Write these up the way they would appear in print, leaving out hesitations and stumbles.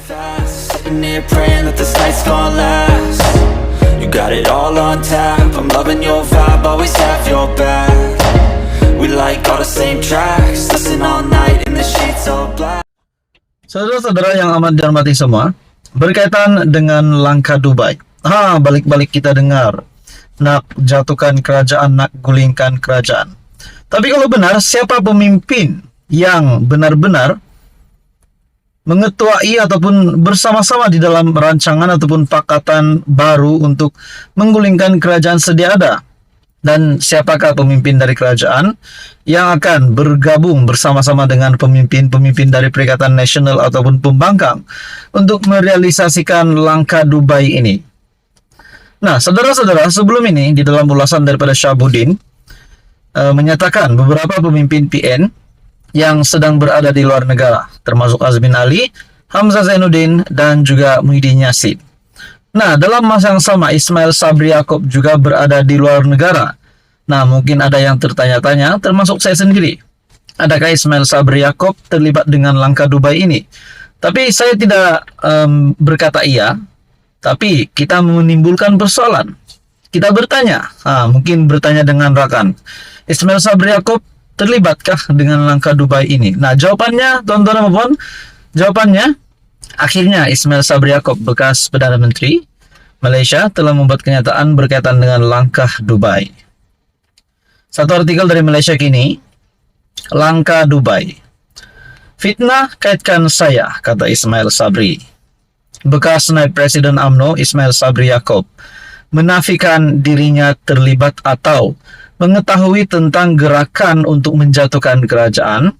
fast, sitting here praying that this night's gonna last. You got it all on tap, I'm loving your vibe, always have your back. We like all the same tracks, listen all night in the sheets all black. Saudara-saudara yang amat dihormati semua, berkaitan dengan langkah Dubai. Balik-balik kita dengar, nak jatuhkan kerajaan, nak gulingkan kerajaan. Tapi kalau benar, siapa pemimpin yang benar-benar mengetuai ataupun bersama-sama di dalam rancangan ataupun pakatan baru untuk menggulingkan kerajaan sedia ada? Dan siapakah pemimpin dari kerajaan yang akan bergabung bersama-sama dengan pemimpin-pemimpin dari Perikatan Nasional ataupun pembangkang untuk merealisasikan langkah Dubai ini? Nah, saudara-saudara, sebelum ini di dalam ulasan daripada Syahabuddin menyatakan beberapa pemimpin PN yang sedang berada di luar negara, termasuk Azmin Ali, Hamzah Zainuddin, dan juga Muhyiddin Yassin. Nah, dalam masa yang sama, Ismail Sabri Yaakob juga berada di luar negara. Nah, mungkin ada yang tertanya-tanya, termasuk saya sendiri. Adakah Ismail Sabri Yaakob terlibat dengan langkah Dubai ini? Tapi saya tidak berkata iya, tapi kita menimbulkan persoalan. Kita bertanya, mungkin bertanya dengan rakan, Ismail Sabri Yaakob terlibatkah dengan langkah Dubai ini? Nah, jawabannya, tuan-tuan dan puan, jawabannya, akhirnya Ismail Sabri Yaakob, bekas Perdana Menteri Malaysia, telah membuat kenyataan berkaitan dengan langkah Dubai. Satu artikel dari Malaysia Kini, langkah Dubai. Fitnah kaitkan saya, kata Ismail Sabri. Bekas naib Presiden UMNO Ismail Sabri Yaakob menafikan dirinya terlibat atau mengetahui tentang gerakan untuk menjatuhkan kerajaan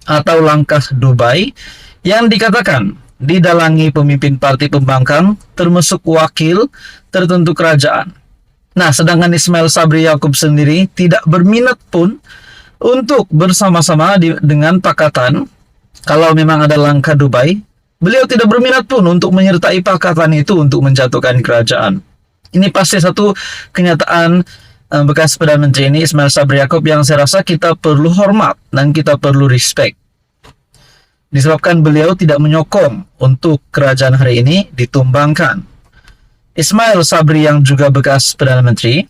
atau langkah Dubai yang dikatakan didalangi pemimpin parti pembangkang termasuk wakil tertentu kerajaan. Nah, sedangkan Ismail Sabri Yaakob sendiri tidak berminat pun untuk bersama-sama dengan pakatan. Kalau memang ada langkah Dubai, beliau tidak berminat pun untuk menyertai pakatan itu untuk menjatuhkan kerajaan. Ini pasti satu kenyataan bekas Perdana Menteri ini, Ismail Sabri Yaakob, yang saya rasa kita perlu hormat dan kita perlu respect. Disebabkan beliau tidak menyokong untuk kerajaan hari ini ditumbangkan. Ismail Sabri yang juga bekas Perdana Menteri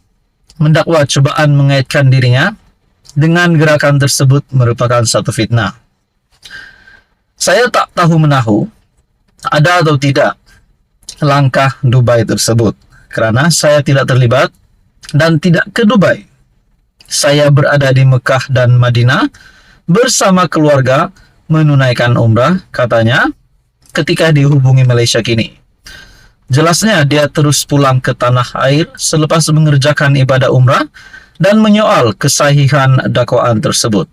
mendakwa cobaan mengaitkan dirinya dengan gerakan tersebut merupakan satu fitnah. Saya tak tahu menahu ada atau tidak langkah Dubai tersebut, karena saya tidak terlibat dan tidak ke Dubai. Saya berada di Mekah dan Madinah bersama keluarga menunaikan umrah, katanya ketika dihubungi Malaysia Kini. Jelasnya dia terus pulang ke tanah air selepas mengerjakan ibadah umrah dan menyoal kesahihan dakwaan tersebut.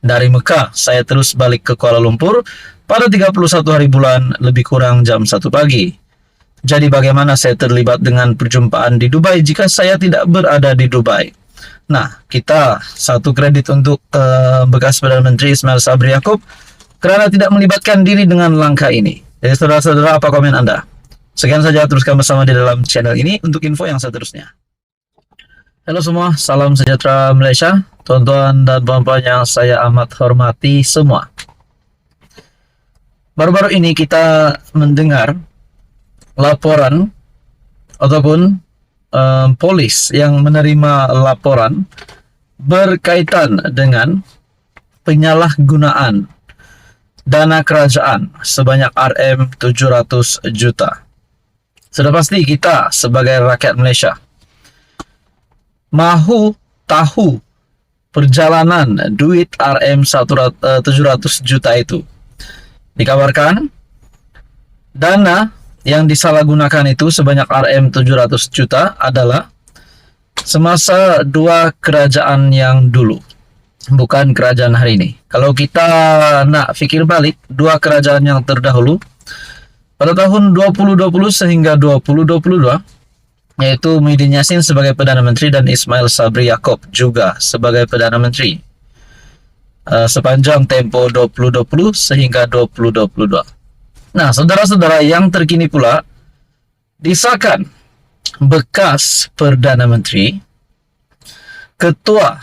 Dari Mekah, saya terus balik ke Kuala Lumpur pada 31 hari bulan lebih kurang jam 1 pagi. Jadi bagaimana saya terlibat dengan perjumpaan di Dubai jika saya tidak berada di Dubai? Nah, kita satu kredit untuk bekas Perdana Menteri Ismail Sabri Yaakob karena tidak melibatkan diri dengan langkah ini. Jadi saudara-saudara, apa komen Anda? Sekian saja, teruskan bersama di dalam channel ini untuk info yang seterusnya. Halo semua, salam sejahtera Malaysia, tuan-tuan dan puan-puan yang saya amat hormati semua. Baru-baru ini kita mendengar laporan ataupun polis yang menerima laporan berkaitan dengan penyalahgunaan dana kerajaan sebanyak RM700 juta. Sudah pasti kita sebagai rakyat Malaysia mahu tahu perjalanan duit RM700 juta itu. Dikabarkan dana yang disalahgunakan itu sebanyak RM700 juta adalah semasa dua kerajaan yang dulu, bukan kerajaan hari ini. Kalau kita nak fikir balik, dua kerajaan yang terdahulu pada tahun 2020 sehingga 2022, yaitu Muhyiddin Yassin sebagai Perdana Menteri dan Ismail Sabri Yaakob juga sebagai Perdana Menteri sepanjang tempo 2020 sehingga 2022. Nah, saudara-saudara, yang terkini pula disahkan bekas Perdana Menteri, Ketua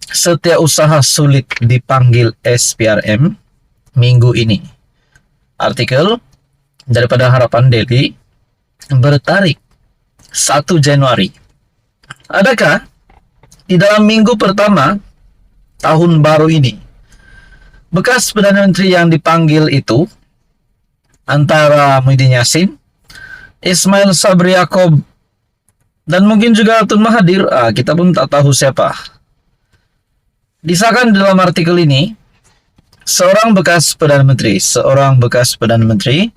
Setiausaha Sulit dipanggil SPRM minggu ini. Artikel daripada Harapan Daily bertarik 1 Januari. Adakah di dalam minggu pertama tahun baru ini, bekas Perdana Menteri yang dipanggil itu antara Muhyiddin Yassin, Ismail Sabri Yaakob, dan mungkin juga Tun Mahathir, kita pun tak tahu siapa. Disahkan di dalam artikel ini, seorang bekas Perdana Menteri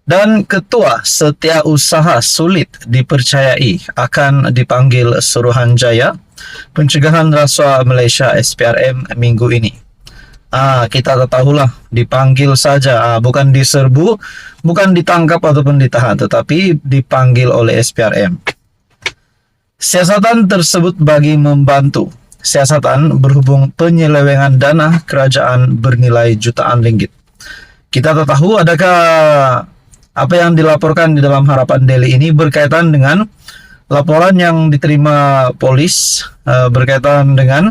dan Ketua Setiausaha Sulit dipercayai akan dipanggil Suruhanjaya Pencegahan Rasuah Malaysia SPRM minggu ini. Kita tahulah, dipanggil saja, bukan diserbu, bukan ditangkap ataupun ditahan, tetapi dipanggil oleh SPRM. Siasatan tersebut bagi membantu siasatan berhubung penyelewengan dana kerajaan bernilai jutaan ringgit. Kita tak tahu adakah apa yang dilaporkan di dalam Harapan Daily ini berkaitan dengan laporan yang diterima polis berkaitan dengan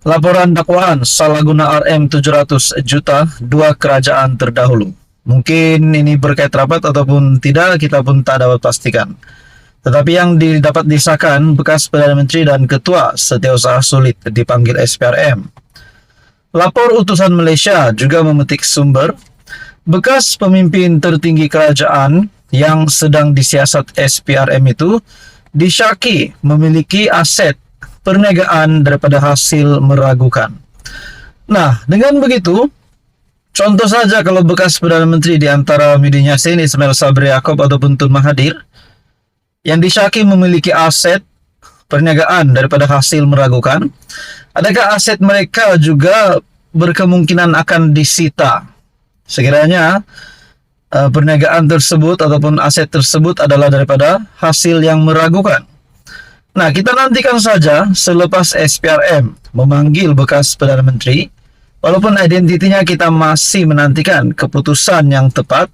laporan dakwaan salah guna RM 700 juta 2 kerajaan terdahulu. Mungkin ini berkait rapat ataupun tidak, kita pun tak dapat pastikan. Tetapi yang dapat disahkan, bekas Perdana Menteri dan Ketua Setiausaha Sulit dipanggil SPRM. Lapor Utusan Malaysia juga memetik sumber, bekas pemimpin tertinggi kerajaan yang sedang disiasat SPRM itu disyaki memiliki aset perniagaan daripada hasil meragukan. Nah, dengan begitu, contoh saja kalau bekas Perdana Menteri di antara Muhyiddin Yassin, Ismail Sabri Yaakob ataupun Tun Mahathir yang disyaki memiliki aset perniagaan daripada hasil meragukan, adakah aset mereka juga berkemungkinan akan disita sekiranya perniagaan tersebut ataupun aset tersebut adalah daripada hasil yang meragukan? Nah, kita nantikan saja selepas SPRM memanggil bekas Perdana Menteri, walaupun identitinya kita masih menantikan keputusan yang tepat,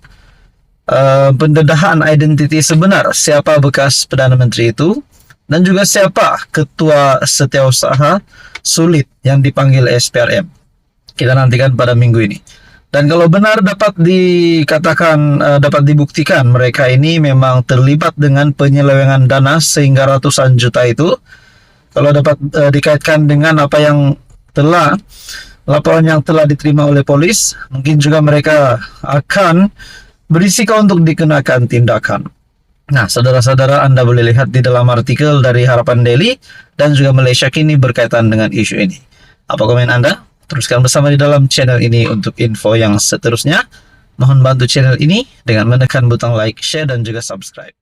pendedahan identiti sebenar siapa bekas Perdana Menteri itu dan juga siapa Ketua Setiausaha Sulit yang dipanggil SPRM. Kita nantikan pada minggu ini. Dan kalau benar dapat dibuktikan mereka ini memang terlibat dengan penyelewengan dana sehingga ratusan juta itu, kalau dapat dikaitkan dengan apa yang laporan yang telah diterima oleh polis, mungkin juga mereka akan berisiko untuk dikenakan tindakan. Nah, saudara-saudara, Anda boleh lihat di dalam artikel dari Harapan Daily dan juga Malaysia Kini berkaitan dengan isu ini. Apa komen Anda? Teruskan bersama di dalam channel ini untuk info yang seterusnya. Mohon bantu channel ini dengan menekan butang like, share, dan juga subscribe.